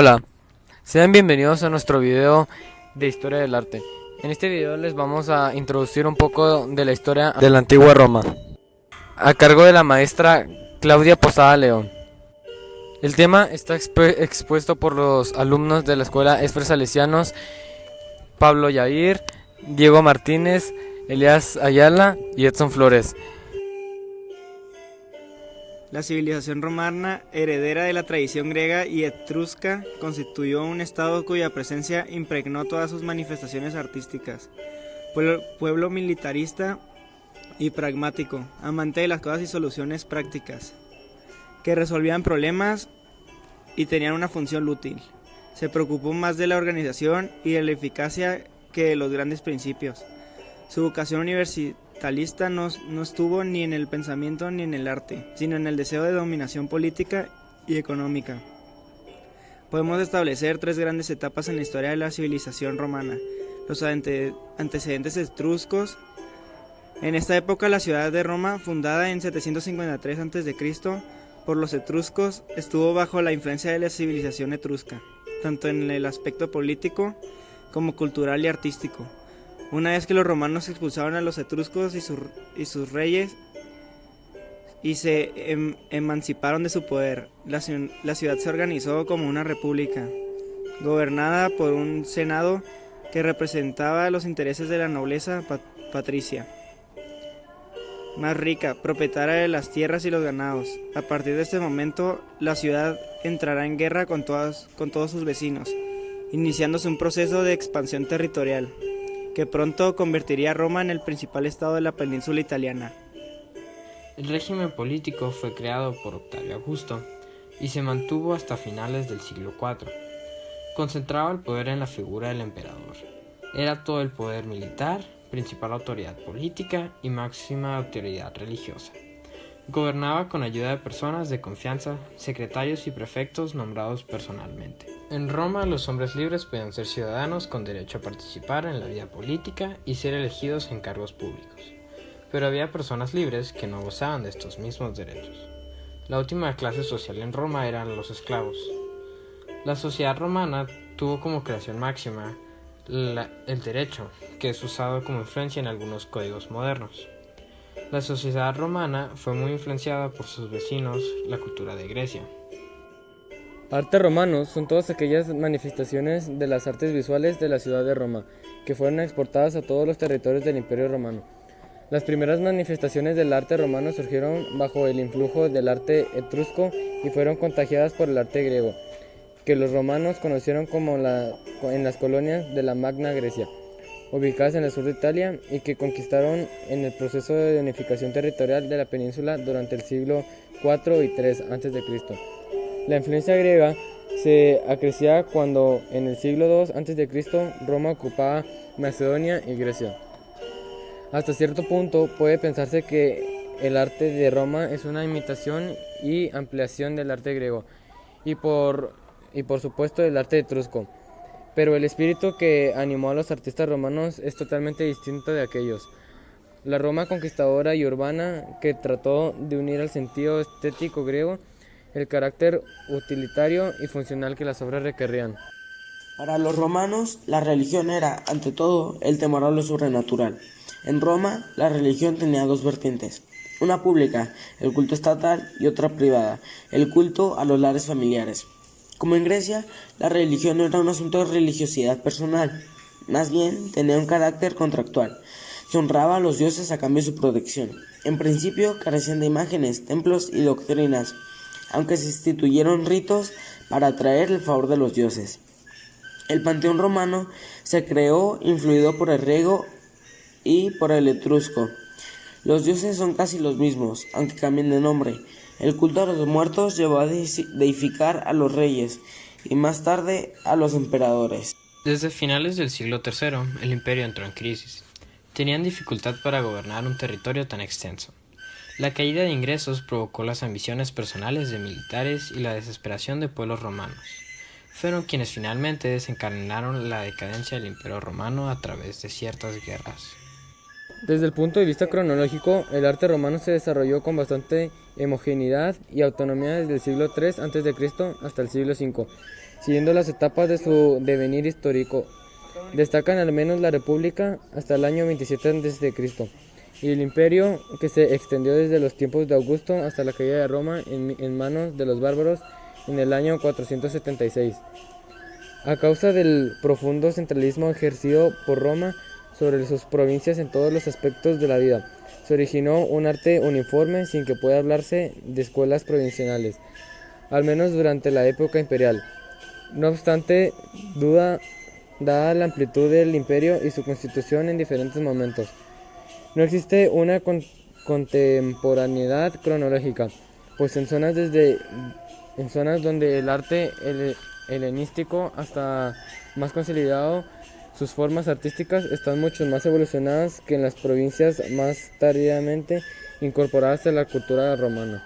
Hola, sean bienvenidos a nuestro video de historia del arte. En este video les vamos a introducir un poco de la historia de la antigua Roma, a cargo de la maestra Claudia Posada León. El tema está expuesto por los alumnos de la escuela Esfer Salesianos, Pablo Yair, Diego Martínez, Elías Ayala y Edson Flores. La civilización romana, heredera de la tradición griega y etrusca, constituyó un estado cuya presencia impregnó todas sus manifestaciones artísticas. Pueblo militarista y pragmático, amante de las cosas y soluciones prácticas, que resolvían problemas y tenían una función útil. Se preocupó más de la organización y de la eficacia que de los grandes principios. Su vocación universitarista no estuvo ni en el pensamiento ni en el arte, sino en el deseo de dominación política y económica. Podemos establecer tres grandes etapas en la historia de la civilización romana. Los antecedentes etruscos. En esta época la ciudad de Roma, fundada en 753 a.C. por los etruscos, estuvo bajo la influencia de la civilización etrusca, tanto en el aspecto político como cultural y artístico. Una vez que los romanos expulsaron a los etruscos y sus reyes y se emanciparon de su poder, la ciudad se organizó como una república, gobernada por un senado que representaba los intereses de la nobleza patricia más rica, propietaria de las tierras y los ganados. A partir de este momento, la ciudad entrará en guerra con todos sus vecinos, iniciándose un proceso de expansión territorial que pronto convertiría a Roma en el principal estado de la península italiana. El régimen político fue creado por Octavio Augusto y se mantuvo hasta finales del siglo IV. Concentraba el poder en la figura del emperador. Era todo el poder militar, principal autoridad política y máxima autoridad religiosa. Gobernaba con ayuda de personas de confianza, secretarios y prefectos nombrados personalmente. En Roma, los hombres libres podían ser ciudadanos con derecho a participar en la vida política y ser elegidos en cargos públicos. Pero había personas libres que no gozaban de estos mismos derechos. La última clase social en Roma eran los esclavos. La sociedad romana tuvo como creación máxima el derecho, que es usado como influencia en algunos códigos modernos. La sociedad romana fue muy influenciada por sus vecinos, la cultura de Grecia. Arte romano son todas aquellas manifestaciones de las artes visuales de la ciudad de Roma, que fueron exportadas a todos los territorios del Imperio Romano. Las primeras manifestaciones del arte romano surgieron bajo el influjo del arte etrusco y fueron contagiadas por el arte griego, que los romanos conocieron como en las colonias de la Magna Grecia, ubicadas en el sur de Italia y que conquistaron en el proceso de unificación territorial de la península durante el siglo IV y III a.C. La influencia griega se acrecía cuando en el siglo II a.C. Roma ocupaba Macedonia y Grecia. Hasta cierto punto puede pensarse que el arte de Roma es una imitación y ampliación del arte griego y por supuesto del arte etrusco, pero el espíritu que animó a los artistas romanos es totalmente distinto de aquellos. La Roma conquistadora y urbana que trató de unir al sentido estético griego el carácter utilitario y funcional que las obras requerían. Para los romanos, la religión era, ante todo, el temor a lo sobrenatural. En Roma, la religión tenía dos vertientes, una pública, el culto estatal, y otra privada, el culto a los lares familiares. Como en Grecia, la religión no era un asunto de religiosidad personal, más bien tenía un carácter contractual. Se honraba a los dioses a cambio de su protección. En principio, carecían de imágenes, templos y doctrinas, aunque se instituyeron ritos para atraer el favor de los dioses. El panteón romano se creó influido por el griego y por el etrusco. Los dioses son casi los mismos, aunque cambian de nombre. El culto a los muertos llevó a deificar a los reyes y más tarde a los emperadores. Desde finales del siglo III, el imperio entró en crisis. Tenían dificultad para gobernar un territorio tan extenso. La caída de ingresos provocó las ambiciones personales de militares y la desesperación de pueblos romanos. Fueron quienes finalmente desencadenaron la decadencia del Imperio Romano a través de ciertas guerras. Desde el punto de vista cronológico, el arte romano se desarrolló con bastante homogeneidad y autonomía desde el siglo III a.C. hasta el siglo V, siguiendo las etapas de su devenir histórico. Destacan al menos la República hasta el año 27 a.C. y el imperio que se extendió desde los tiempos de Augusto hasta la caída de Roma en manos de los bárbaros en el año 476. A causa del profundo centralismo ejercido por Roma sobre sus provincias en todos los aspectos de la vida, se originó un arte uniforme sin que pueda hablarse de escuelas provinciales, al menos durante la época imperial. No obstante, dada la amplitud del imperio y su constitución en diferentes momentos, no existe una contemporaneidad cronológica, pues en zonas donde el arte helenístico hasta más consolidado, sus formas artísticas están mucho más evolucionadas que en las provincias más tardíamente incorporadas a la cultura romana.